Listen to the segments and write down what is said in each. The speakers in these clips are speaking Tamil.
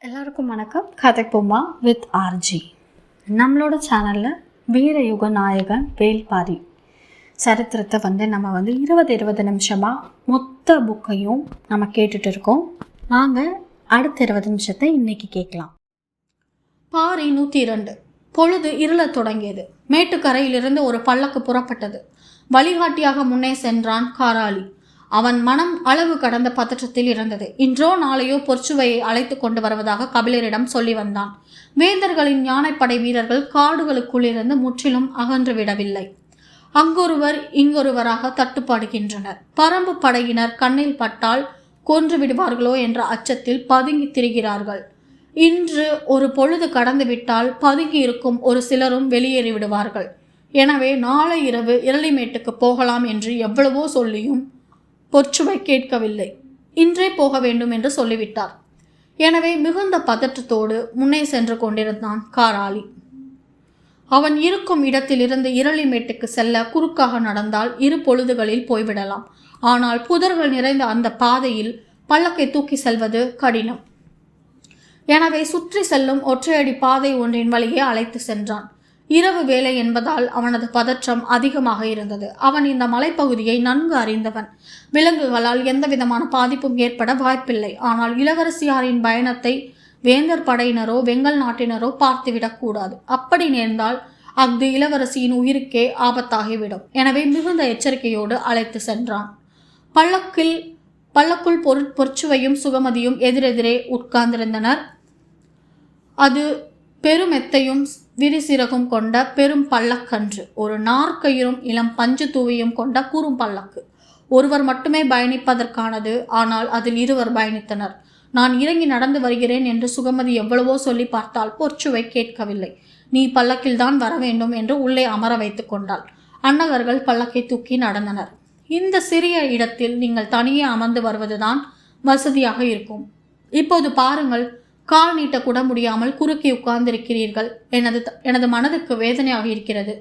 எல்லாருக்கும் வணக்கம். கதைப்போமா வித் ஆர்ஜி. நம்மளோட சேனலில் வீரயுக நாயகன் வேல்பாரி சரித்திரத்தை நம்ம 20 நிமிஷமாக மொத்த புக்கையும் நம்ம கேட்டுட்டு இருக்கோம். நாங்கள் அடுத்த 20 நிமிஷத்தை இன்னைக்கு கேட்கலாம். பாரி 102. பொழுது இருளத் தொடங்கியது. மேட்டுக்கரையிலிருந்து ஒரு பல்லக்கு புறப்பட்டது. வழிகாட்டியாக முன்னே சென்றான் காராளி. அவன் மனம் அளவு கடந்த பதற்றத்தில் இருந்தது. இன்றோ நாளையோ பொற்சுவையை அழைத்து கொண்டு வருவதாக கபிலரிடம் சொல்லி வந்தான். வேந்தர்களின் யானைப்படை வீரர்கள் காடுகளுக்குள் இருந்து முற்றிலும் அகன்று விடவில்லை. அங்கொருவர் இங்கொருவராக தட்டுப்பாடுகின்றனர். பரம்பு படையினர் கண்ணில் பட்டால் கொன்று விடுவார்களோ என்ற அச்சத்தில் பதுங்கி திரிகிறார்கள். இன்று ஒரு பொழுது கடந்து விட்டால் பதுங்கி இருக்கும் ஒரு சிலரும் வெளியேறி விடுவார்கள். எனவே நாளை இரவு இரளிமேட்டுக்கு போகலாம் என்று எவ்வளவோ சொல்லியும் பொற்சுவை கேட்கவில்லை. இன்றே போக வேண்டும் என்று சொல்லிவிட்டார். எனவே மிகுந்த பதற்றத்தோடு முன்னே சென்று கொண்டிருந்தான் காராளி. அவன் இருக்கும் இடத்திலிருந்து இரளிமேட்டுக்கு செல்ல குறுக்காக நடந்தால் 2 பொழுதுகளில் போய்விடலாம். ஆனால் புதர்கள் நிறைந்த அந்த பாதையில் பல்லக்கை தூக்கி செல்வது கடினம். எனவே சுற்றி செல்லும் ஒற்றையடி பாதை ஒன்றின் வழியே அழைத்து சென்றான். இரவு வேலை என்பதால் அவனது பதற்றம் அதிகமாக இருந்தது. அவன் இந்த மலைப்பகுதியை நன்கு அறிந்தவன். விலங்குகளால் எந்தவிதமான பாதிப்பும் ஏற்பட வாய்ப்பில்லை. ஆனால் இளவரசியாரின் பயணத்தை வேந்தர் படையினரோ வெங்கல் நாட்டினரோ பார்த்துவிடக்கூடாது. அப்படி நேர்ந்தால் அஃது இளவரசியின் உயிருக்கே ஆபத்தாகிவிடும். எனவே மிகுந்த எச்சரிக்கையோடு அழைத்து சென்றான். பல்லக்குள் பொற்சுவையும் சுகமதியும் எதிரெதிரே உட்கார்ந்திருந்தனர். அது பெருமெத்தையும் விரிசிறகும் கொண்ட பெரும் பல்லக்கன்று. ஒரு நாற்கயிறும் இளம் பஞ்சு தூவியும் கொண்ட கூறும் பல்லக்கு. ஒருவர் மட்டுமே பயணிப்பதற்கானது. ஆனால் அதில் 2 பயணித்தனர். நான் இறங்கி நடந்து வருகிறேன் என்று சுகமதி எவ்வளவோ சொல்லி பார்த்தால் பொற்சுவை கேட்கவில்லை. நீ பல்லக்கில்தான் வர வேண்டும் என்று உள்ளே அமர வைத்து கொண்டாள். அன்னகர்கள் பல்லக்கை தூக்கி நடந்தனர். இந்த சிறிய இடத்தில் நீங்கள் தனியே அமர்ந்து வருவதுதான் வசதியாக இருக்கும். இப்போது பாருங்கள், கால் நீட்டக்கூட முடியாமல் குறுக்கி உட்கார்ந்திருக்கிறீர்கள். எனது மனதுக்கு வேதனையாக இருக்கிறது.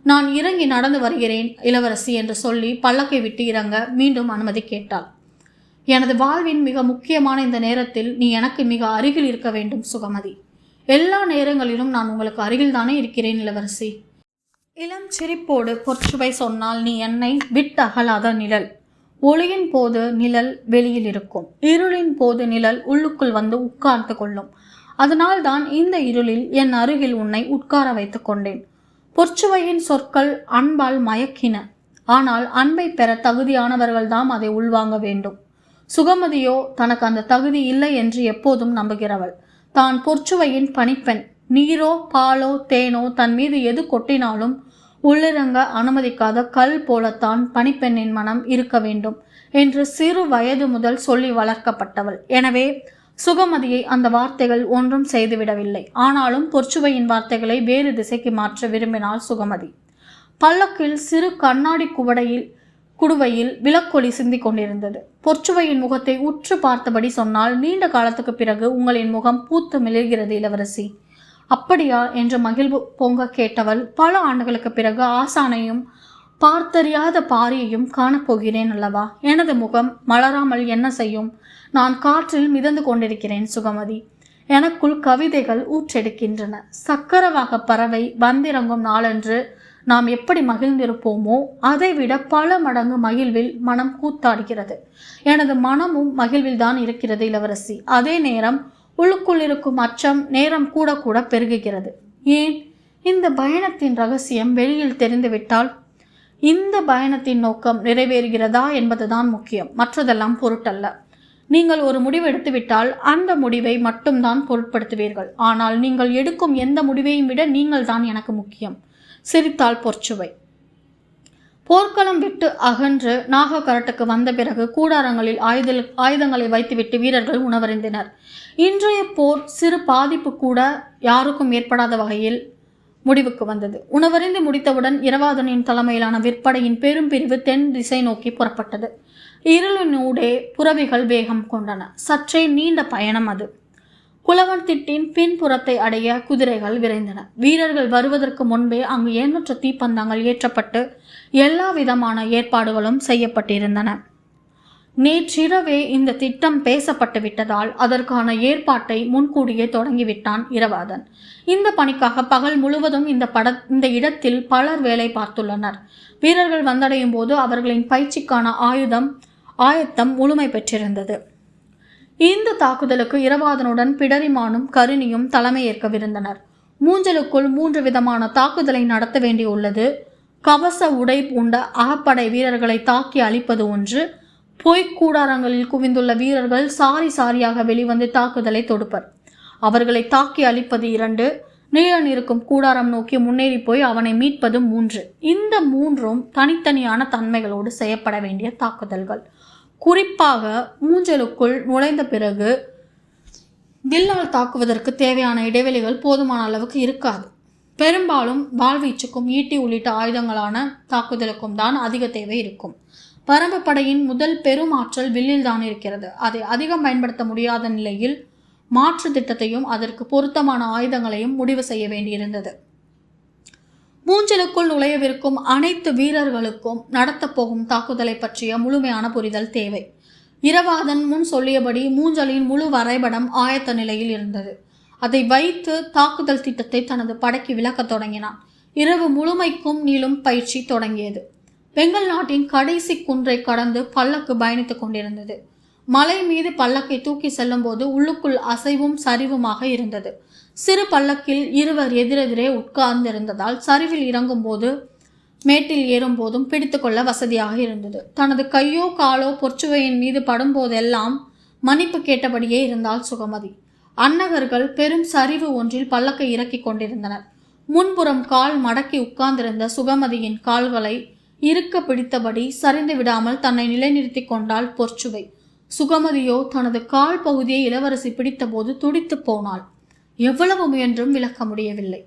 நான் இறங்கி நடந்து வருகிறேன் இளவரசி என்று சொல்லி பல்லக்கை விட்டு இறங்க மீண்டும் அனுமதி கேட்டாள். எனது வாழ்வின் மிக முக்கியமான இந்த நேரத்தில் நீ எனக்கு மிக அருகில் இருக்க வேண்டும் சுகமதி. எல்லா நேரங்களிலும் நான் உங்களுக்கு அருகில் தானே இருக்கிறேன் இளவரசி. இளம் சிரிப்போடு பொற்சுவை சொன்னால், நீ என்னை விட்டு அகலாத நிழல். ஒளியின் போது நிழல் வெளியில் இருக்கும். இருளின் போது நிழல் உள்ளுக்குள் வந்து உட்கார்ந்து கொள்ளும். அதனால் தான் இந்த இருளில் என் அருகில் உன்னை உட்கார வைத்து கொண்டேன். பொற்சுவையின் சொற்கள் அன்பால் மயக்கின. ஆனால் அன்பை பெற தகுதியானவர்கள்தான் அதை உள்வாங்க வேண்டும். சுகமதியோ தனக்கு அந்த தகுதி இல்லை என்று எப்போதும் நம்புகிறவள். தான் பொற்சுவையின் பணிப்பெண். நீரோ பாலோ தேனோ தன் மீது எது கொட்டினாலும் உள்ளிறங்க அனுமதிக்காத கல் போலத்தான் பணிப்பெண்ணின் மனம் இருக்க வேண்டும் என்று சிறு வயது முதல் சொல்லி வளர்க்கப்பட்டவள். எனவே சுகமதியை அந்த வார்த்தைகள் ஒன்றும் செய்துவிடவில்லை. ஆனாலும் பொற்சுவையின் வார்த்தைகளை வேறு திசைக்கு மாற்ற விரும்பினாள் சுகமதி. பல்லக்கில் சிறு கண்ணாடி குடுவையில் விளக்கொளி சிந்திக் கொண்டிருந்தது. பொற்சுவையின் முகத்தை உற்று பார்த்தபடி சொன்னால், நீண்ட காலத்துக்கு பிறகு உங்களின் முகம் பூத்து மிளகிறது இளவரசி. அப்படியா என்று மகிழ்வு பொங்க கேட்டவள், பல ஆண்டுகளுக்கு பிறகு ஆசானையும் பார்த்தறியாத பாரியையும் காணப்போகிறேன் அல்லவா? எனது முகம் மலராமல் என்ன செய்யும்? நான் காற்றில் மிதந்து கொண்டிருக்கிறேன் சுகமதி. எனக்குள் கவிதைகள் ஊற்றெடுக்கின்றன. சக்கரவாக பறவை வந்திறங்கும் நாளன்று நாம் எப்படி மகிழ்ந்திருப்போமோ அதைவிட பல மடங்கு மகிழ்வில் மனம் கூத்தாடுகிறது. எனது மனமும் மகிழ்வில் தான் இருக்கிறது இளவரசி. அதே நேரம் உள்ளுக்குள் இருக்கும் அச்சம் நேரம் கூட கூட பெருகுகிறது. ஏன்? இந்த பயணத்தின் ரகசியம் வெளியில் தெரிந்துவிட்டால் இந்த பயணத்தின் நோக்கம் நிறைவேறுகிறதா என்பதுதான் முக்கியம். மற்றதெல்லாம் பொருட்டல்ல. நீங்கள் ஒரு முடிவு எடுத்துவிட்டால் அந்த முடிவை மட்டும்தான் பொருட்படுத்துவீர்கள். ஆனால் நீங்கள் எடுக்கும் எந்த முடிவையும் விட நீங்கள் தான் எனக்கு முக்கியம். சிரித்தாள் பொற்சுவை. போர்க்களம் விட்டு அகன்று நாகக்கரட்டுக்கு வந்த பிறகு கூடாரங்களில் ஆயுதங்களை வைத்துவிட்டு வீரர்கள் உணவருந்தினர். இன்றைய போர் சிறு பாதிப்பு கூட யாருக்கும் ஏற்படாத வகையில் முடிவுக்கு வந்தது. உணவறிந்து முடித்தவுடன் இரவாதனின் தலைமையிலான விற்படையின் பெரும் பிரிவு தென் திசை நோக்கி புறப்பட்டது. இருளினூடே புறவிகள் வேகம் கொண்டன. சற்றே நீண்ட பயணம் அது. குலவன் திட்டின் பின்புறத்தை அடைய குதிரைகள் விரைந்தன. வீரர்கள் வருவதற்கு முன்பே அங்கு எண்ணற்ற தீப்பந்தங்கள் ஏற்றப்பட்டு எல்லா விதமான ஏற்பாடுகளும் செய்யப்பட்டிருந்தன. நேற்றிரவே இந்த திட்டம் பேசப்பட்டு விட்டதால் அதற்கான ஏற்பாட்டை முன்கூடியே தொடங்கிவிட்டான் இரவாதன். இந்த பணிக்காக பகல் முழுவதும் இந்த இடத்தில் பலர் வேலை பார்த்துள்ளனர். வீரர்கள் வந்தடையும் போது அவர்களின் பயிற்சிக்கான ஆயத்தம் முழுமை பெற்றிருந்தது. இந்த தாக்குதலுக்கு இரவாதனுடன் பிடரிமானும் கருணியும் தலைமை ஏற்கவிருந்தனர். மூஞ்சலுக்குள் 3 விதமான தாக்குதலை நடத்த வேண்டியுள்ளது. கவச உடை பூண்ட அகப்படை வீரர்களை தாக்கி அழிப்பது ஒன்று. பொய்க்கூடாரங்களில் குவிந்துள்ள வீரர்கள் சாரியாக வெளிவந்து தாக்குதலை தொடுப்பர். அவர்களை தாக்கி அழிப்பது 2. நீலன் இருக்கும் கூடாரம் நோக்கி முன்னேறி போய் அவனை மீட்பது 3. இந்த 3ம் தனித்தனியான தன்மைகளோடு செய்யப்பட வேண்டிய தாக்குதல்கள். குறிப்பாக மூஞ்சலுக்குள் நுழைந்த பிறகு வில்லால் தாக்குவதற்கு தேவையான இடைவெளிகள் போதுமான அளவுக்கு இருக்காது. பெரும்பாலும் வாழ்வீச்சுக்கும் ஈட்டி உள்ளிட்ட ஆயுதங்களான தாக்குதலுக்கும் தான் அதிக தேவை இருக்கும். பரம்பு படையின் முதல் பெரும் ஆற்றல் வில்லில் தான் இருக்கிறது. அதை அதிகம் பயன்படுத்த முடியாத நிலையில் மாற்று திட்டத்தையும் அதற்கு பொருத்தமான ஆயுதங்களையும் முடிவு செய்ய வேண்டியிருந்தது. மூஞ்சலுக்குள் நுழையவிருக்கும் அனைத்து வீரர்களுக்கும் நடத்தப்போகும் தாக்குதலை பற்றிய முழுமையான புரிதல் தேவை. இரவாதன் முன் சொல்லியபடி மூஞ்சலின் முழு வரைபடம் ஆயத்த நிலையில் இருந்தது. அதை வைத்து தாக்குதல் திட்டத்தை தனது படைக்கு விளக்கத் தொடங்கினான். இரவு முழுமைக்கும் நீளும் பயிற்சி தொடங்கியது. வெங்கல் நாட்டின் கடைசி குன்றை கடந்து பல்லக்கு பயணித்துக் கொண்டிருந்தது. மலை மீது பல்லக்கை தூக்கி செல்லும் போது உள்ளுக்குள் அசைவும் சரிவுமாக இருந்தது. சிறு பல்லக்கில் இருவர் எதிரெதிரே உட்கார்ந்திருந்ததால் சரிவில் இறங்கும் போது மேட்டில் ஏறும் போதும் பிடித்துக்கொள்ள வசதியாக இருந்தது. தனது கையோ காலோ பொற்சுவையின் மீது படும்போதெல்லாம் மன்னிப்பு கேட்டபடியே இருந்தால் சுகமதி. அன்னகர்கள் பெரும் சரிவு ஒன்றில் பல்லக்கை இறக்கி கொண்டிருந்தனர். முன்புறம் கால் மடக்கி உட்கார்ந்திருந்த சுகமதியின் கால்களை இருக்க பிடித்தபடி சரிந்து விடாமல் தன்னை நிலைநிறுத்தி கொண்டாள் பொற்சுவை. சுகமதியோ தனது கால் பகுதியை இளவரசி பிடித்தபோது துடித்து போனாள். எவ்வளவு முயன்றும் விளக்க முடியவில்லை.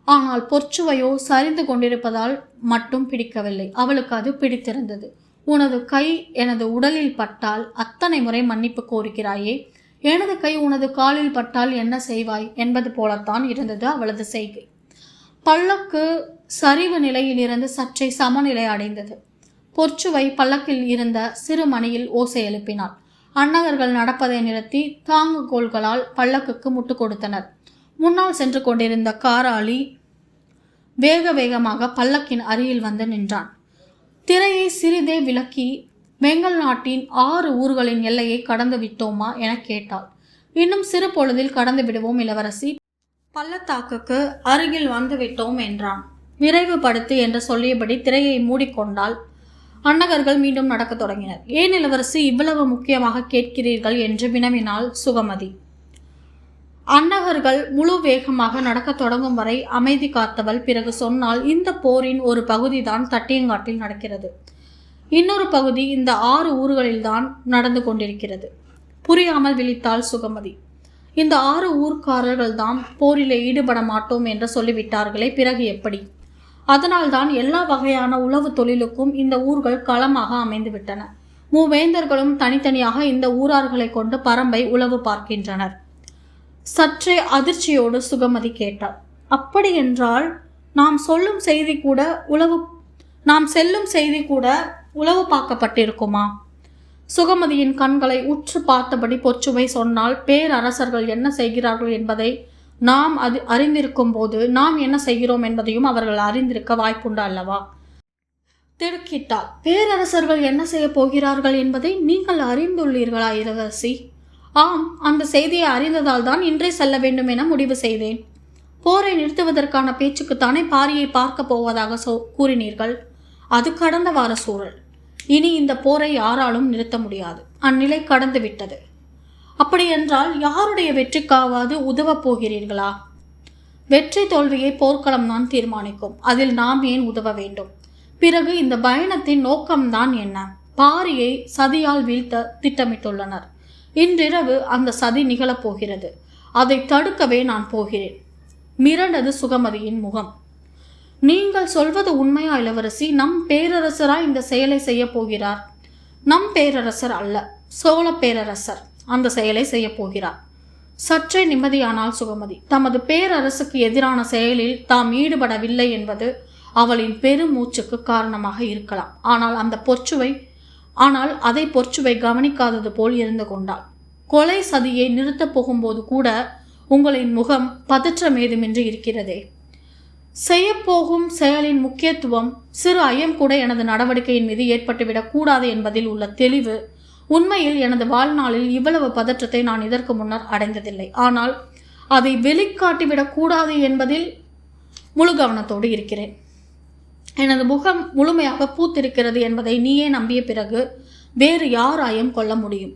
ஆனால் பொற்சுவையோ சரிந்து கொண்டிருப்பதால் மட்டும் பிடிக்கவில்லை. அவளுக்கு அது பிடித்திருந்தது. உனது கை எனது உடலில் பட்டால் அத்தனை முறை மன்னிப்பு கோருகிறாயே, எனது கை உனது காலில் பட்டால் என்ன செய்வாய் என்பது போலத்தான் இருந்தது அவளது செய்கை. பல்லக்கு சரிவு நிலையிலிருந்து சற்றே சமநிலை அடைந்தது. பொற்சுவை பல்லக்கில் இருந்த சிறு மணியில் ஓசை எழுப்பினாள். அன்னகர்கள் நடப்பதை நிறுத்தி தாங்குகோள்களால் பல்லக்குக்கு முட்டு கொடுத்தனர். முன்னால் சென்று கொண்டிருந்த காராளி வேகமாக பல்லக்கின் அருகில் வந்து நின்றான். திரையை சிறிதே விலக்கி வெங்கல் நாட்டின் 6 ஊர்களின் எல்லையை கடந்து விட்டோமா என கேட்டாள். இன்னும் சிறு பொழுதில் கடந்து விடுவோம் இளவரசி, பள்ளத்தாக்குக்கு அருகில் வந்து விட்டோம் என்றான். விரைவுபடுத்து என்று சொல்லியபடி திரையை மூடிக்கொண்டால் அன்னகர்கள் மீண்டும் நடக்கத் தொடங்கினர். ஏன் இளவரசி இவ்வளவு முக்கியமாக கேட்கிறீர்கள் என்று வினவினாள் சுகமதி. அன்னகர்கள் முழு வேகமாக நடக்கத் தொடங்கும் வரை அமைதி காத்தவள் பிறகு சொன்னால், இந்த போரின் ஒரு பகுதிதான் தட்டியங்காட்டில் நடக்கிறது. இன்னொரு பகுதி இந்த 6 ஊர்களில்தான் நடந்து கொண்டிருக்கிறது. புரியாமல் விழித்தாள் சுகமதி. இந்த 6 ஊர்க்காரர்கள்தான் போரிலே ஈடுபட மாட்டோம் என்று சொல்லிவிட்டார்களே, பிறகு எப்படி? அதனால்தான் எல்லா வகையான உளவு தொழிலுக்கும் இந்த ஊர்கள் களமாக அமைந்துவிட்டன. மூவேந்தர்களும் தனித்தனியாக இந்த ஊரார்களை கொண்டு பரம்பை உளவு பார்க்கின்றனர். சற்றே அதிர்ச்சியோடு சுகமதி கேட்டாள். அப்படி என்றால் நாம் செல்லும் செய்தி கூட உளவு பார்க்கப்பட்டிருக்குமா? சுகமதியின் கண்களை உற்று பார்த்தபடி பொற்சுவை சொன்னால், பேரரசர்கள் என்ன செய்கிறார்கள் என்பதை நாம் அறிந்திருக்கும் போது நாம் என்ன செய்கிறோம் என்பதையும் அவர்கள் அறிந்திருக்க வாய்ப்புண்டு அல்லவா? திடுக்கிட்டாள். பேரரசர்கள் என்ன செய்ய போகிறார்கள் என்பதை நீங்கள் அறிந்துள்ளீர்களா இளவரசி? ஆம், அந்த செய்தியை அறிந்ததால் தான் இன்றே செல்ல வேண்டும் என முடிவு செய்தேன். போரை நிறுத்துவதற்கான பேச்சுக்குத்தானே பாரியை பார்க்க போவதாக கூறினீர்கள். அது கடந்த வார சூழல். இனி இந்த போரை யாராலும் நிறுத்த முடியாது. அந்நிலை கடந்து விட்டது. அப்படியென்றால் யாருடைய வெற்றிக்காவது உதவப் போகிறீர்களா? வெற்றி தோல்வியை போர்க்களம் தான் தீர்மானிக்கும். அதில் நாம் ஏன் உதவ வேண்டும்? பிறகு இந்த பயணத்தின் நோக்கம்தான் என்ன? பாரியை சதியால் வீழ்த்த திட்டமிட்டுள்ளனர். இன்றிரவு அந்த சதி நிகழப்போகிறது. அதை தடுக்கவே நான் போகிறேன். மிரண்டது சுகமதியின் முகம். நீங்கள் சொல்வது உண்மையா இளவரசி? நம் பேரரசரா இந்த செயலை செய்ய போகிறார்? நம் பேரரசர் அல்ல, சோழ பேரரசர் அந்த செயலை செய்ய போகிறார். சற்றே நிம்மதியானால் சுகமதி. தமது பேரரசுக்கு எதிரான செயலில் தாம் ஈடுபடவில்லை என்பது அவளின் பெருமூச்சுக்கு காரணமாக இருக்கலாம். ஆனால் அந்த பொற்சுவை ஆனால் அதை பொற்சுவை கவனிக்காதது போல் இருந்து கொண்டாள். கொலை சதியை நிறுத்தப் போகும்போது கூட உங்களின் முகம் பதற்றம் ஏதுமின்றி இருக்கிறதே. செய்யப்போகும் செயலின் முக்கியத்துவம், சிறு ஐயம் கூட எனது நடவடிக்கையின் மீது ஏற்பட்டுவிடக் கூடாது என்பதில் உள்ள தெளிவு, உண்மையில் எனது வாழ்நாளில் இவ்வளவு பதற்றத்தை நான் இதற்கு முன்னர் அடைந்ததில்லை. ஆனால் அதை வெளிக்காட்டிவிடக் கூடாது என்பதில் முழு கவனத்தோடு இருக்கிறேன். எனது முகம் முழுமையாக பூத்திருக்கிறது என்பதை நீயே நம்பிய பிறகு வேறு யாராயும் கொள்ள முடியும்?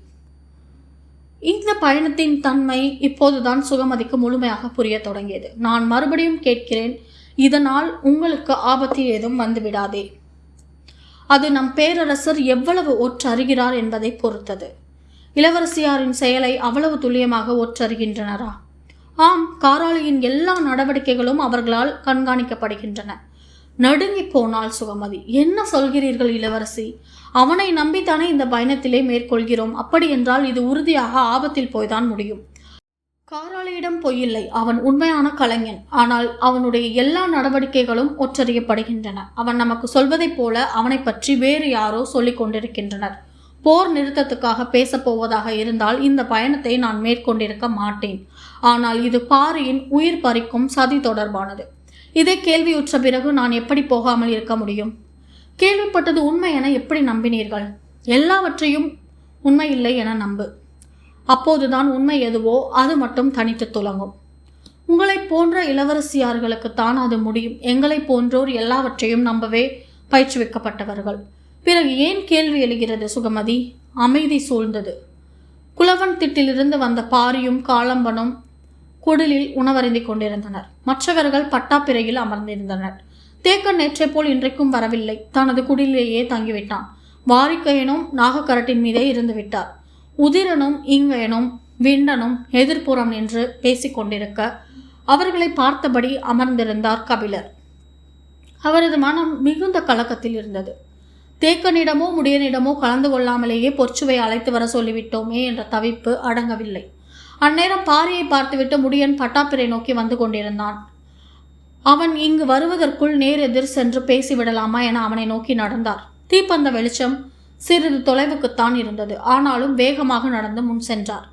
இந்த பயணத்தின் தன்மை இப்போதுதான் சுகமதிக்கு முழுமையாக புரிய தொடங்கியது. நான் மறுபடியும் கேட்கிறேன், இதனால் உங்களுக்கு ஆபத்து ஏதும் வந்துவிடாதே. அது நம் பேரரசர் எவ்வளவு ஒற்றறிகிறார் என்பதை பொறுத்தது. இளவரசியாரின் செயலை அவ்வளவு துல்லியமாக ஒற்றறிகின்றனரா? ஆம், காராளியின் எல்லா நடவடிக்கைகளும் அவர்களால் கண்காணிக்கப்படுகின்றன. நடுங்கி போனாள் சுகமதி. என்ன சொல்கிறீர்கள் இளவரசி? அவனை நம்பித்தானே இந்த பயணத்திலே மேற்கொள்கிறோம். அப்படி என்றால் இது உறுதியாக ஆபத்தில் போய்தான் முடியும். காராளியிடம் பொய்யில்லை, அவன் உண்மையான கலைஞன். ஆனால் அவனுடைய எல்லா நடவடிக்கைகளும் ஒற்றறியப்படுகின்றன. அவன் நமக்கு சொல்வதைப் போல அவனை பற்றி வேறு யாரோ சொல்லிக் கொண்டிருக்கின்றனர். போர் நிறுத்தத்துக்காக பேசப்போவதாக இருந்தால் இந்த பயணத்தை நான் மேற்கொண்டிருக்க மாட்டேன். ஆனால் இது பாரியின் உயிர் பறிக்கும் சதி தொடர்பானது. இதை கேள்வியுற்ற பிறகு நான் எப்படி போகாமல் இருக்க முடியும்? கேள்விப்பட்டது உண்மை என எப்படி நம்பினீர்கள்? எல்லாவற்றையும் உண்மை இல்லை என நம்பு. அப்போதுதான் உண்மை எதுவோ அது மட்டும் தனித்து துலங்கும். உங்களைப் போன்ற இளவரசியார்களுக்குத்தான் அது முடியும். எங்களைப் போன்றோர் எல்லாவற்றையும் நம்பவே பயிற்றுவிக்கப்பட்டவர்கள். பிறகு ஏன் கேள்வி எழுகிறது சுகமதி? அமைதி சூழ்ந்தது. குலவன் திட்டிலிருந்து வந்த பாரியும் காலம்பனும் குடிலில் உணவருந்திக் கொண்டிருந்தனர். மற்றவர்கள் பட்டாப்பிரையில் அமர்ந்திருந்தனர். தேக்கன் நேற்றை போல் இன்றைக்கும் வரவில்லை. தனது குடிலேயே தங்கிவிட்டான். வாரிக்கையனும் நாகக்கரட்டின் மீதே இருந்து விட்டார். உதிரனும் இங்கையனும் விண்டனும் எதிர்ப்புறம் நின்று பேசிக்கொண்டிருக்க அவர்களை பார்த்தபடி அமர்ந்திருந்தார் கபிலர். அவரது மனம் மிகுந்த கலக்கத்தில் இருந்தது. தேக்கனிடமோ முடியனிடமோ கலந்து கொள்ளாமலேயே பொற்சுவை அழைத்து வர சொல்லிவிட்டோமே என்ற தவிப்பு அடங்கவில்லை. அந்நேரம் பாரியை பார்த்துவிட்டு முடியன் பட்டாப்பிரை நோக்கி வந்து கொண்டிருந்தான். அவன் இங்கு வருவதற்குள் நேர் எதிர் சென்று பேசிவிடலாமா என அவனை நோக்கி நடந்தார். தீப்பந்த வெளிச்சம் சிறிது தொலைவுக்குத்தான் இருந்தது. ஆனாலும் வேகமாக நடந்து முன் சென்றார்.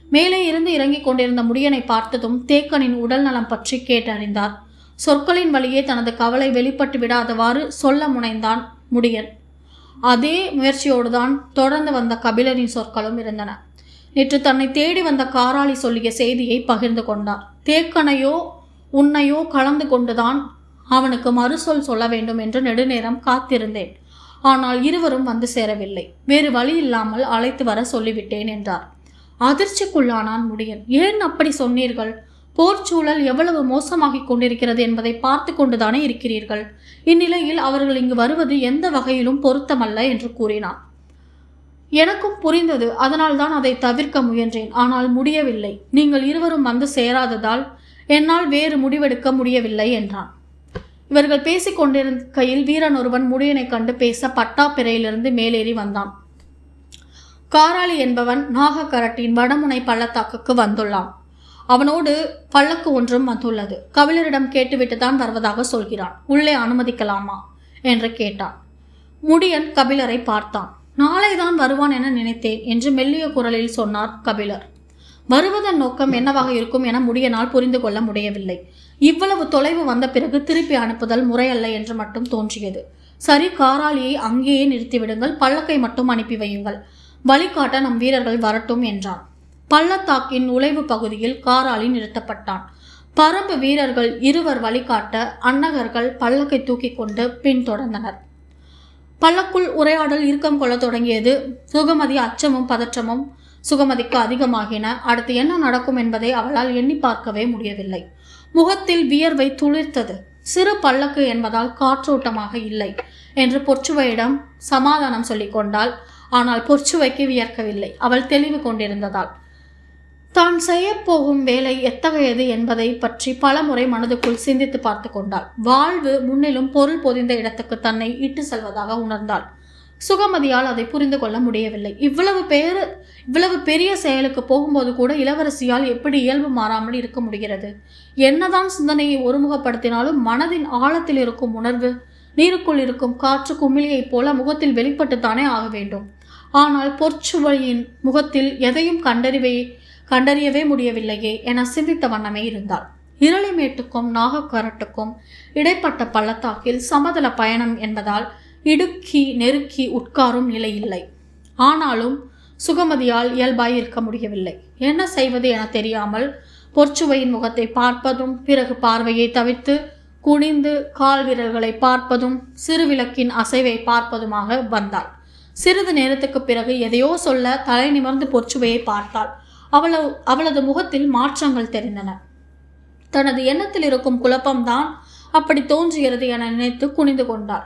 மேலே இருந்து இறங்கிக் கொண்டிருந்த முடியனை பார்த்ததும் தேக்கனின் உடல் நலம் பற்றி கேட்டறிந்தார். சொற்களின் வழியே தனது கவலை வெளிப்பட்டு விடாதவாறு சொல்ல முனைந்தான் முடியன். அதே முயற்சியோடுதான் தொடர்ந்து வந்த கபிலரின் சொற்களும் இருந்தன. நேற்று தன்னை தேடி வந்த காராளி சொல்லிய செய்தியை பகிர்ந்து கொண்டார். தேக்கனையோ உன்னையோ கலந்து கொண்டுதான் அவனுக்கு மறுசொல் சொல்ல வேண்டும் என்று நெடுநேரம் காத்திருந்தேன். ஆனால் இருவரும் வந்து சேரவில்லை. வேறு வழி இல்லாமல் அழைத்து வர சொல்லிவிட்டேன் என்றார். அதிர்ச்சிக்குள்ளானான் முடியன். ஏன் அப்படி சொன்னீர்கள்? போர்ச்சூழல் எவ்வளவு மோசமாகிக் கொண்டிருக்கிறது என்பதை பார்த்து கொண்டுதானே இருக்கிறீர்கள். இந்நிலையில் அவர்கள் இங்கு வருவது எந்த வகையிலும் பொருத்தமல்ல என்று கூறினான். எனக்கும் புரிந்தது. அதனால்தான் அதை தவிர்க்க முயன்றேன். ஆனால் முடியவில்லை. நீங்கள் இருவரும் வந்து சேராததால் என்னால் வேறு முடிவெடுக்க முடியவில்லை என்றான். இவர்கள் பேசிக் கொண்டிருக்கையில் வீரன் ஒருவன் முடியனை கண்டு பேச பட்டாப்பிரையிலிருந்து மேலேறி வந்தான். காராளி என்பவன் நாகக்கரட்டின் வடமுனை பள்ளத்தாக்குக்கு வந்துள்ளான். அவனோடு பல்லக்கு ஒன்றும் வந்துள்ளது. கபிலரிடம் கேட்டுவிட்டு தான் வருவதாக சொல்கிறான். உள்ளே அனுமதிக்கலாமா என்று கேட்டான். முடியன் கபிலரை பார்த்தான். நாளைதான் வருவான் என நினைத்தேன் என்று மெல்லிய குரலில் சொன்னார் கபிலர். வருவதன் நோக்கம் என்னவாக இருக்கும் என முடியனால் புரிந்து கொள்ள முடியவில்லை. இவ்வளவு தொலைவு வந்த பிறகு திருப்பி அனுப்புதல் முறையல்ல என்று மட்டும் தோன்றியது. சரி, காராளியை அங்கேயே நிறுத்திவிடுங்கள், பல்லக்கை மட்டும் அனுப்பி வையுங்கள், வழிகாட்ட நம் வீரர்கள் வரட்டும் என்றான். பள்ளத்தாக்கின் நுழைவு பகுதியில் காராளி நிறுத்தப்பட்டான். பரம்பு வீரர்கள் இருவர் வழிகாட்ட அன்னகர்கள் பல்லக்கை தூக்கி கொண்டு பின்தொடர்ந்தனர். பல்லக்குள் உரையாடல் இறுக்கம் கொள்ள தொடங்கியது. சுகமதி அச்சமும் பதற்றமும் சுகமதிக்கு அதிகமாகின. அடுத்து என்ன நடக்கும் என்பதை அவளால் எண்ணி பார்க்கவே முடியவில்லை. முகத்தில் வியர்வை துளிர்த்தது. சிறு பல்லக்கு என்பதால் காற்றோட்டமாக இல்லை என்று பொற்சுவையிடம் சமாதானம் சொல்லிக் கொண்டாள். ஆனால் பொற்சுவைக்கு வியர்க்கவில்லை. அவள் தெளிவு கொண்டிருந்ததால் தான் செய்யப்போகும் வேலை எத்தகையது என்பதை பற்றி பலமுறை மனதுக்குள் சிந்தித்து பார்த்து கொண்டாள். வாழ்வு முன்னிலும் பொருள் பொதிந்த இடத்துக்கு தன்னை இட்டு செல்வதாக உணர்ந்தாள். சுகமதியால் அதை புரிந்து கொள்ள முடியவில்லை. இவ்வளவு பெரிய செயலுக்கு போகும்போது கூட இளவரசியால் எப்படி இயல்பு மாறாமல் இருக்க முடிகிறது? என்னதான் சிந்தனையை ஒருமுகப்படுத்தினாலும் மனதின் ஆழத்தில் இருக்கும் உணர்வு நீருக்குள் இருக்கும் காற்று குமிழியைப் போல முகத்தில் வெளிப்பட்டுத்தானே ஆக வேண்டும். ஆனால் பொற்சுவையின் முகத்தில் எதையும் கண்டறியவே முடியவில்லையே என சிந்தித்த வண்ணமே இருந்தாள். இரளிமேட்டுக்கும் நாகக்கரட்டுக்கும் இடைப்பட்ட பள்ளத்தாக்கில் சமதள பயணம் என்பதால் இடுக்கி நெருக்கி உட்காரும் நிலை இல்லை. ஆனாலும் சுகமதியால் இயல்பாய் இருக்க முடியவில்லை. என்ன செய்வது என தெரியாமல் பொற்சுவையின் முகத்தை பார்ப்பதும், பிறகு பார்வையை தவிர்த்து குனிந்து கால் விரல்களை பார்ப்பதும், சிறு விளக்கின் அசைவை பார்ப்பதுமாக வந்தாள். சிறிது நேரத்துக்கு பிறகு எதையோ சொல்ல தலை நிமிர்ந்து பொற்சுவையை பார்த்தாள். அவளது முகத்தில் மாற்றங்கள் தெரிந்தன. தனது எண்ணத்தில் இருக்கும் குழப்பம்தான் அப்படி தோன்றுகிறது என நினைத்து குனிந்து கொண்டாள்.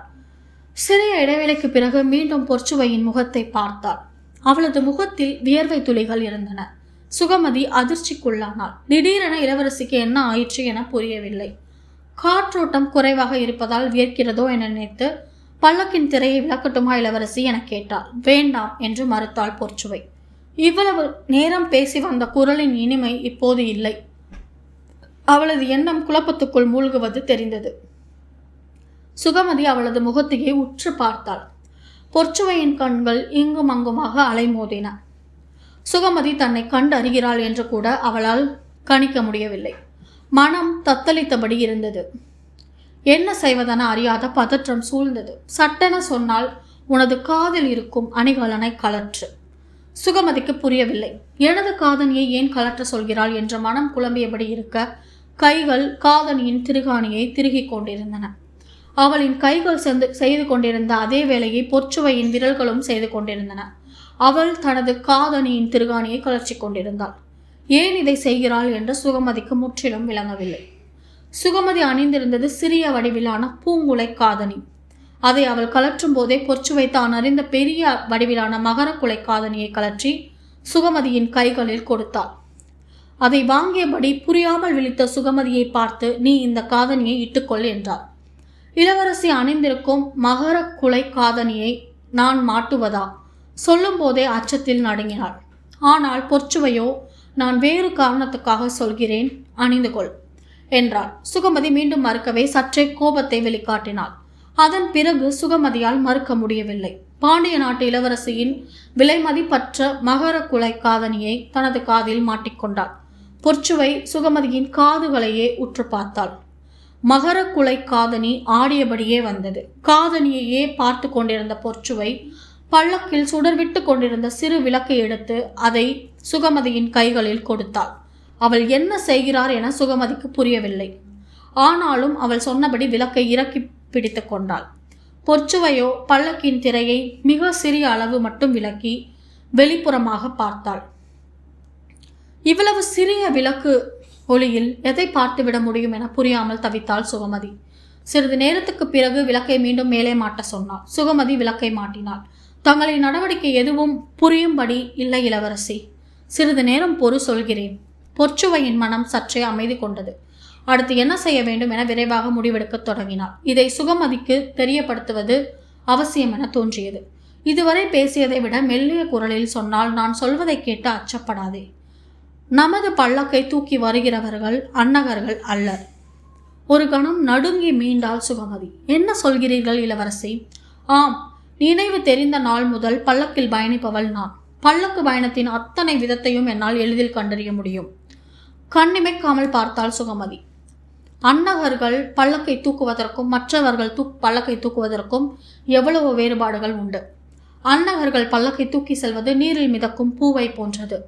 சிறிய இடைவேளைக்கு பிறகு மீண்டும் பொற்சுவையின் முகத்தை பார்த்தாள். அவளது முகத்தில் வியர்வை துளிகள் இருந்தன. சுகமதி அதிர்ச்சிக்குள்ளானாள். திடீரென இளவரசிக்கு என்ன ஆயிற்று என புரியவில்லை. காற்றோட்டம் குறைவாக இருப்பதால் வியர்க்கிறதோ என நினைத்து பல்லக்கின் திரையை விளக்கட்டுமா இளவரசி என கேட்டாள். வேண்டாம் என்று மறுத்தாள் பொற்சுவை. இவ்வளவு நேரம் பேசி வந்த குரலின் இனிமை இப்போது இல்லை. அவளது எண்ணம் குழப்பத்துக்குள் மூழ்குவது தெரிந்தது. சுகமதி அவளது முகத்தையே உற்று பார்த்தாள். பொற்சுவையின் கண்கள் இங்கும் அங்குமாக அலைமோதின. சுகமதி தன்னை கண்டு அறிகிறாள் என்று கூட அவளால் கணிக்க முடியவில்லை. மனம் தத்தளித்தபடி இருந்தது. என்ன செய்வதென அறியாத பதற்றம் சூழ்ந்தது. சட்டென சொன்னால், உனது காதில் இருக்கும் அணிகலனை கலற்று. சுகமதிக்கு புரியவில்லை. எனது காதணியை ஏன் கலற்ற சொல்கிறாள் என்று மனம் குழம்பியபடி இருக்க கைகள் காதணியின் திருகாணியை திருகிக் கொண்டிருந்தன. அவளின் கைகள் செய்து கொண்டிருந்த அதே வேளையை பொற்சுவையின் விரல்களும் செய்து கொண்டிருந்தன. அவள் தனது காதணியின் திருகாணியை கலர்ச்சி கொண்டிருந்தாள். ஏன் இதை செய்கிறாள் என்று சுகமதிக்கு முற்றிலும் விளங்கவில்லை. சுகமதி அணிந்திருந்தது சிறிய வடிவிலான பூங்குலை காதணி. அதை அவள் கலற்றும் போதே பொற்சுவை தான் அறிந்த பெரிய வடிவிலான மகர குலை காதணியை கலற்றி சுகமதியின் கைகளில் கொடுத்தாள். அதை வாங்கியபடி புரியாமல் விழித்த சுகமதியை பார்த்து, நீ இந்த காதணியை இட்டுக்கொள் என்றாள். இளவரசி அணிந்திருக்கும் மகர குலை காதணியை நான் மாட்டுவதா? சொல்லும் போதே அச்சத்தில் நடுங்கினாள். ஆனால் பொற்சுவையோ, நான் வேறு காரணத்துக்காக சொல்கிறேன், அணிந்து கொள் என்றாள். சுகமதி மீண்டும் மறுக்கவே சற்றே கோபத்தை வெளிக்காட்டினாள். அதன் பிறகு சுகமதியால் மறுக்க முடியவில்லை. பாண்டிய நாட்டு இளவரசியின் விலை மதிப்பற்ற மகர குலை காதணியை தனது காதில் மாட்டிக்கொண்டாள். பொற்சுவை சுகமதியின் காதுகளையே உற்று பார்த்தாள். மகர குலை காதணி ஆடியபடியே வந்தது. காதணியையே பார்த்து கொண்டிருந்த பொற்சுவை பல்லக்கில் சுடர்விட்டு கொண்டிருந்த சிறு விளக்கை எடுத்து அதை சுகமதியின் கைகளில் கொடுத்தாள். அவள் என்ன செய்கிறார் என சுகமதிக்கு புரியவில்லை. ஆனாலும் அவள் சொன்னபடி விளக்கை இறக்கி பிடித்து கொண்டாள். பொற்சுவையோ பல்லக்கின் திரையை மிக சிறிய அளவு மட்டும் விலக்கி வெளிப்புறமாக பார்த்தாள். இவ்வளவு சிறிய விளக்கு ஒளியில் எதை பார்த்துவிட முடியும் என புரியாமல் தவித்தாள் சுகமதி. சிறிது நேரத்துக்கு பிறகு விளக்கை மீண்டும் மேலே மாட்ட சொன்னாள். சுகமதி விளக்கை மாட்டினாள். தங்களின் நடவடிக்கை எதுவும் புரியும்படி இல்லை இளவரசி. சிறிது நேரம் பொறு, சொல்கிறேன். பொற்சுவையின் மனம் சற்றே அமைதி கொண்டது. அடுத்து என்ன செய்ய வேண்டும் என விரைவாக முடிவெடுக்க தொடங்கினாள். இதை சுகமதிக்கு தெரியப்படுத்துவது அவசியம் என தோன்றியது. இதுவரை பேசியதை விட மெல்லிய குரலில் சொன்னால், நான் சொல்வதை கேட்டு அச்சப்படாதே. நமது பல்லக்கை தூக்கி வருகிறவர்கள் அன்னகர்கள் அல்லர். ஒரு கணம் நடுங்கி மீண்டாள் சுகமதி. என்ன சொல்கிறீர்கள் இளவரசி? ஆம், நினைவு தெரிந்த நாள் முதல் பல்லக்கில் பயணிப்பவள் நான். பல்லக்கு பயணத்தின் அத்தனை விதத்தையும் என்னால் எளிதில் கண்டறிய முடியும். கண்ணிமைக்காமல் பார்த்தாள் சுகமதி. அன்னகர்கள் பல்லக்கை தூக்குவதற்கும் மற்றவர்கள் பல்லக்கை தூக்குவதற்கும் எவ்வளவு வேறுபாடுகள் உண்டு. அன்னகர்கள் பல்லக்கை தூக்கி செல்வது நீரில் மிதக்கும் பூவை போன்றது.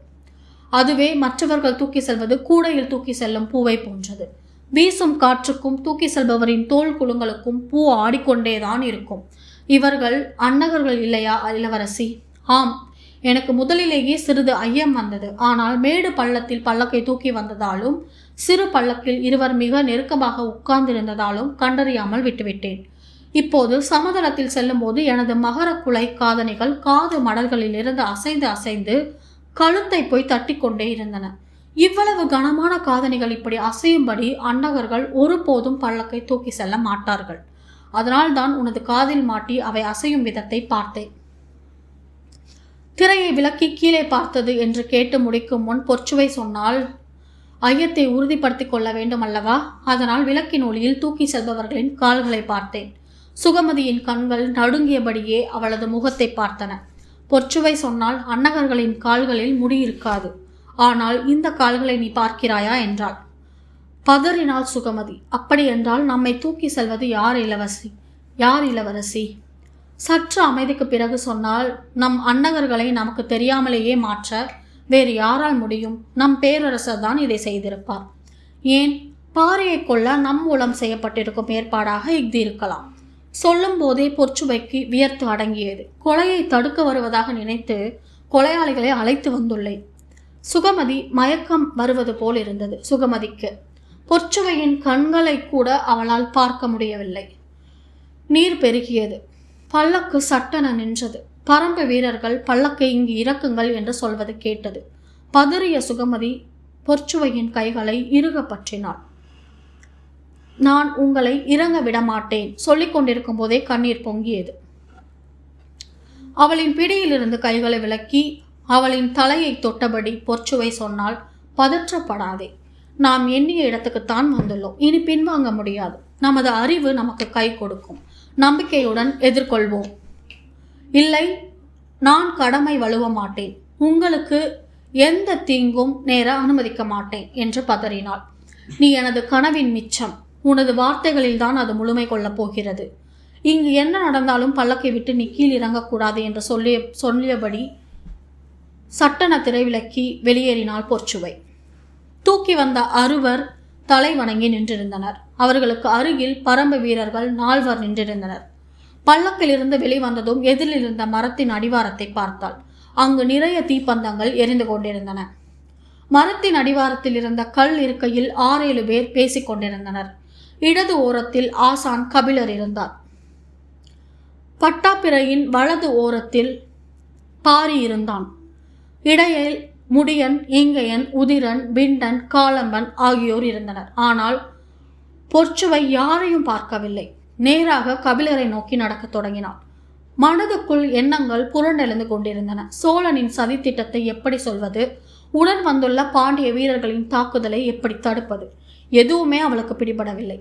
அதுவே மற்றவர்கள் தூக்கி செல்வது கூடையில் தூக்கி செல்லும் பூவை போன்றது. வீசும் காற்றுக்கும் தூக்கி செல்பவரின் தோல் குலுங்களுக்கும் பூ ஆடிக்கொண்டேதான் இருக்கும். இவர்கள் அன்னகர்கள் இல்லையா இளவரசி? ஆம், எனக்கு முதலிலேயே சிறிது ஐயம் வந்தது. ஆனால் மேடு பள்ளத்தில் பல்லக்கை தூக்கி வந்ததாலும் சிறு பல்லக்கில் இருவர் மிக நெருக்கமாக உட்கார்ந்திருந்ததாலும் கண்டறியாமல் விட்டுவிட்டேன். இப்போது சமதளத்தில் செல்லும் போது எனது மகர குலை காதணிகள் காது மடல்களில் இருந்து அசைந்து அசைந்து கழுத்தை போய் தட்டி கொண்டே இருந்தன. இவ்வளவு கனமான காதணிகள் இப்படி அசையும்படி அன்னகர்கள் ஒருபோதும் பல்லக்கை தூக்கி செல்ல மாட்டார்கள். அதனால் தான் உனது காதில் மாட்டி அவை அசையும் விதத்தை பார்த்தேன். திரையை விலக்கி கீழே பார்த்தது என்று கேட்டு முடிக்கும் முன் பொற்சுவை சொன்னால், ஐயத்தை உறுதிப்படுத்திக் கொள்ள வேண்டும் அல்லவா? அதனால் விளக்கின் ஒளியில் தூக்கி செல்பவர்களின் கால்களை பார்த்தேன். சுகமதியின் கண்கள் நடுங்கியபடியே அவளது முகத்தை பார்த்தன. பொற்சுவை சொன்னால் அன்னகர்களின் கால்களில் முடி இருக்காது. ஆனால் இந்த கால்களை நீ பார்க்கிறாயா என்றாள். பதறினாள் சுகமதி. அப்படி என்றால் நம்மை தூக்கி செல்வது யார் இளவரசி? சற்று அமைதிக்கு பிறகு சொன்னால், நம் அன்னகர்களை நமக்கு தெரியாமலேயே மாற்ற வேறு யாரால் முடியும்? நம் பேரரசர் தான் இதை செய்திருப்பார். ஏன், பாறையை கொள்ள நம் மூலம் செய்யப்பட்டிருக்கும் ஏற்பாடாக இஃது இருக்கலாம். சொல்லும் போதே பொற்சுவைக்கு வியர்த்து அடங்கியது. கொலையை தடுக்க வருவதாக நினைத்து கொலையாளிகளை அழைத்து வந்துள்ளேன். சுகமதி மயக்கம் வருவது போல் இருந்தது சுகமதிக்கு. பொற்சுவையின் கண்களை கூட அவளால் பார்க்க முடியவில்லை. நீர் பெருகியது. பல்லக்கு சட்டென நின்றது. பரம்பு வீரர்கள் பல்லக்கை இங்கு இறக்குங்கள் என்று சொல்வது கேட்டது. பதறிய சுகமதி பொற்சுவையின் கைகளை இறுக பற்றினாள். நான் உங்களை இறங்க விடமாட்டேன் சொல்லிக் கொண்டிருக்கும் போதே கண்ணீர் பொங்கியது. அவளின் பிடியிலிருந்து கைகளை விலக்கி அவளின் தலையை தொட்டபடி பொற்சுவை சொன்னால், பதற்றப்படாதே. நாம் எண்ணிய இடத்துக்குத்தான் வந்துள்ளோம். இனி பின்வாங்க முடியாது. நமது அறிவு நமக்கு கை கொடுக்கும். நம்பிக்கையுடன் எதிர்கொள்வோம். இல்லை, நான் கடமை வழுவ மாட்டேன். உங்களுக்கு எந்த தீங்கும் நேர அனுமதிக்க மாட்டேன் என்று பதறினாள். நீ எனது கனவின் மிச்சம். உனது வார்த்தைகளில்தான் அது முழுமை கொள்ளப் போகிறது. இங்கு என்ன நடந்தாலும் பல்லக்கை விட்டு நீ கீழ் இறங்கக்கூடாது என்று சொல்லியபடி சட்டென திரைவிலக்கி வெளியேறினாள் பொற்சுவை. தூக்கி வந்த அறுவர் தலை வணங்கி நின்றிருந்தனர். அவர்களுக்கு அருகில் பரம்பு வீரர்கள் 4 நின்றிருந்தனர். பல்லக்கிலிருந்து வெளிவந்ததும் எதிரில் இருந்த மரத்தின் அடிவாரத்தை பார்த்தாள். அங்கு நிறைய தீப்பந்தங்கள் எரிந்து கொண்டிருந்தன. மரத்தின் அடிவாரத்தில் இருந்த கல் இருக்கையில் 6-7 பேர் பேசிக் கொண்டிருந்தனர். இடது ஓரத்தில் ஆசான் கபிலர் இருந்தார். பட்டாப்பிரையின் வலது ஓரத்தில் பாரி இருந்தான். இடையில் முடியன், ஈங்கையன், உதிரன், பிண்டன், காலம்பன் ஆகியோர் இருந்தனர். ஆனால் பொற்சுவை யாரையும் பார்க்கவில்லை. நேராக கபிலரை நோக்கி நடக்கத் தொடங்கினாள். மனதுக்குள் எண்ணங்கள் புரண்டெழுந்து கொண்டிருந்தன. சோழனின் சதித்திட்டத்தை எப்படி சொல்வது? உடன் வந்துள்ள பாண்டிய வீரர்களின் தாக்குதலை எப்படி தடுப்பது? எதுவுமே அவளுக்கு பிடிபடவில்லை.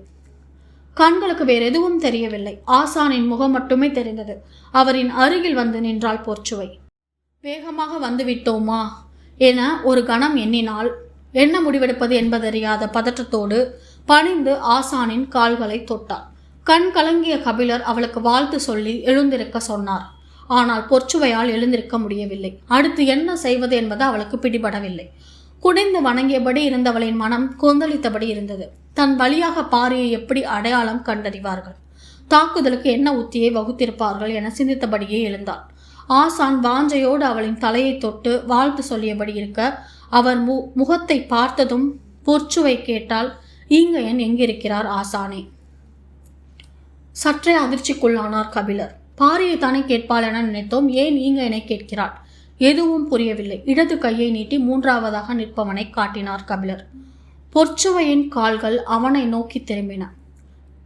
கண்களுக்கு வேறு எதுவும் தெரியவில்லை. ஆசானின் முகம் மட்டுமே தெரிந்தது. அவரின் அருகில் வந்து நின்றாள் பொற்சுவை. வேகமாக வந்துவிட்டோமா என ஒரு கணம் எண்ணினால், என்ன முடிவெடுப்பது என்பதறியாத பதற்றத்தோடு பணிந்து ஆசானின் கால்களை தொட்டாள். கண் கலங்கிய கபிலர் அவளுக்கு வாழ்த்து சொல்லி எழுந்திருக்க சொன்னார். ஆனால் பொற்சுவையால் எழுந்திருக்க முடியவில்லை. அடுத்து என்ன செய்வது என்பது அவளுக்கு பிடிபடவில்லை. குனிந்து வணங்கியபடி இருந்தவளின் மனம் கொந்தளித்தபடி இருந்தது. தன் வழியாக பாரியை எப்படி அடையாளம் கண்டறிவார்கள்? தாக்குதலுக்கு என்ன உத்தியை வகுத்திருப்பார்கள் என சிந்தித்தபடியே எழுந்தாள். ஆசான் வாஞ்சையோடு அவளின் தலையை தொட்டு வாழ்த்து சொல்லியபடி இருக்க, அவர் முகத்தை பார்த்ததும் பொற்சுவை கேட்டால், ஈங்கையன் எங்கிருக்கிறார் ஆசானே? சற்றே அதிர்ச்சிக்குள்ளானார் கபிலர். பாரியை தானே கேட்பாள் என நினைத்தோம். ஏன் ஈங்கையனை கேட்கிறாள்? எதுவும் புரியவில்லை. இடது கையை நீட்டி 3ஆவதாக நிற்பவனை காட்டினார் கபிலர். பொற்சுவையின் கால்கள் அவனை நோக்கி திரும்பின.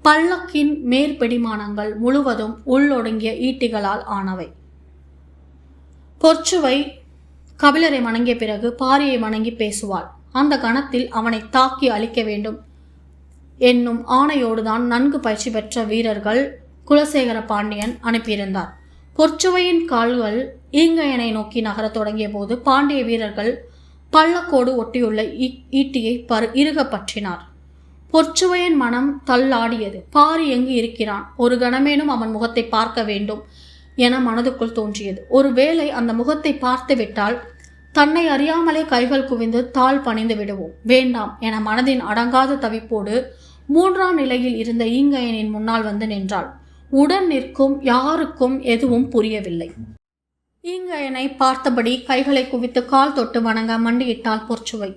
பல்லக்கின் மேற்பெடிமானங்கள் முழுவதும் உள்ளொடுங்கிய ஈட்டிகளால் ஆனவை. பொற்சுவை கபிலரை வணங்கிய பிறகு பாரியை வணங்கி பேசுவாள். அந்த கணத்தில் அவனை தாக்கி அழிக்க வேண்டும் என்னும் ஆணையோடுதான் நன்கு பயிற்சி பெற்ற வீரர்கள் குலசேகர பாண்டியன் அனுப்பியிருந்தார். பொற்சுவையின் கால்கள் ஈங்கையனை நோக்கி நகரத் தொடங்கிய போது பாண்டிய வீரர்கள் பல்லக்கோடு ஒட்டியுள்ள ஈட்டியை இறுக பற்றினார். பொற்சுவையின் மனம் தள்ளாடியது. பாரி எங்கு இருக்கிறான்? ஒரு கணமேனும் அவன் முகத்தை பார்க்க வேண்டும் என மனதுக்குள் தோன்றியது. ஒருவேளை அந்த முகத்தை பார்த்து விட்டால் தன்னை அறியாமலே கைகள் குவிந்து தாழ் பணிந்து விடுவோம். வேண்டாம் என மனதின் அடங்காத தவிப்போடு 3ஆம் நிலையில் இருந்த ஈங்கையனின் முன்னால் வந்து நின்றாள். உடன் நிற்கும் யாருக்கும் எதுவும் புரியவில்லை. ஈங்கையனை பார்த்தபடி கைகளை குவித்து கால் தொட்டு வணங்க மண்டியிட்டாள் பொற்சுவை.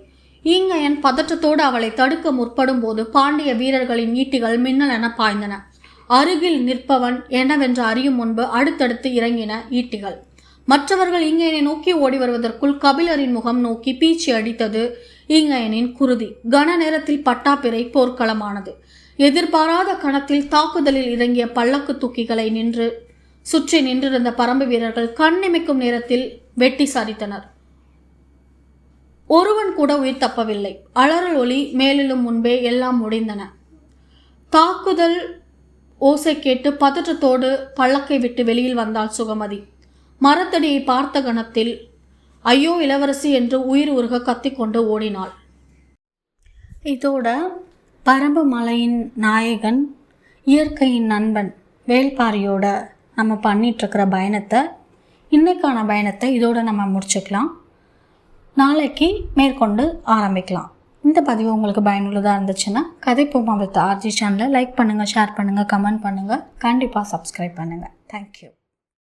ஈங்கையன் பதற்றத்தோடு அவளை தடுக்க முற்படும் போது பாண்டிய வீரர்களின் ஈட்டிகள் மின்னல் என பாய்ந்தன. அருகில் நிற்பவன் என்னவென்று அறியும் முன்பு அடுத்தடுத்து இறங்கின ஈட்டிகள். மற்றவர்கள் ஈங்கையனை நோக்கி ஓடி வருவதற்குள் கபிலரின் முகம் நோக்கி பீச்சி அடித்தது ஈங்கையனின் குருதி. கன நேரத்தில் பட்டாப்பிரை போர்க்களமானது. எதிர்பாராத கணத்தில் தாக்குதலில் இறங்கிய பல்லக்கு தூக்கிகளை சுற்றி நின்றிருந்த பரம்பு வீரர்கள் கண்ணிமைக்கும் நேரத்தில் வெட்டி சரித்தனர். ஒருவன் கூட உயிர் தப்பவில்லை. அலறல் ஒளி மேலும் முன்பே எல்லாம் முடிந்தன. தாக்குதல் ஓசை கேட்டு பதற்றத்தோடு பல்லக்கை விட்டு வெளியில் வந்தாள் சுகமதி. மரத்தடியை பார்த்த கணத்தில் ஐயோ இளவரசி என்று உயிர் உருக கத்திக்கொண்டு ஓடினாள். இதோட பரம்பு மலையின் நாயகன், இயற்கையின் நண்பன் வேள்பாரியோட நம்ம பண்ணிகிட்ருக்கிற பயணத்தை, இன்னைக்கான பயணத்தை இதோடு நம்ம முடிச்சுக்கலாம். நாளைக்கு மேற்கொண்டு ஆரம்பிக்கலாம். இந்த பதிவு உங்களுக்கு பயனுள்ளதாக இருந்துச்சுன்னா கதைப்போமா வித் ஆர்ஜி சேனலை லைக் பண்ணுங்கள், ஷேர் பண்ணுங்கள், கமெண்ட் பண்ணுங்கள், கண்டிப்பாக சப்ஸ்கிரைப் பண்ணுங்கள். தேங்க்யூ.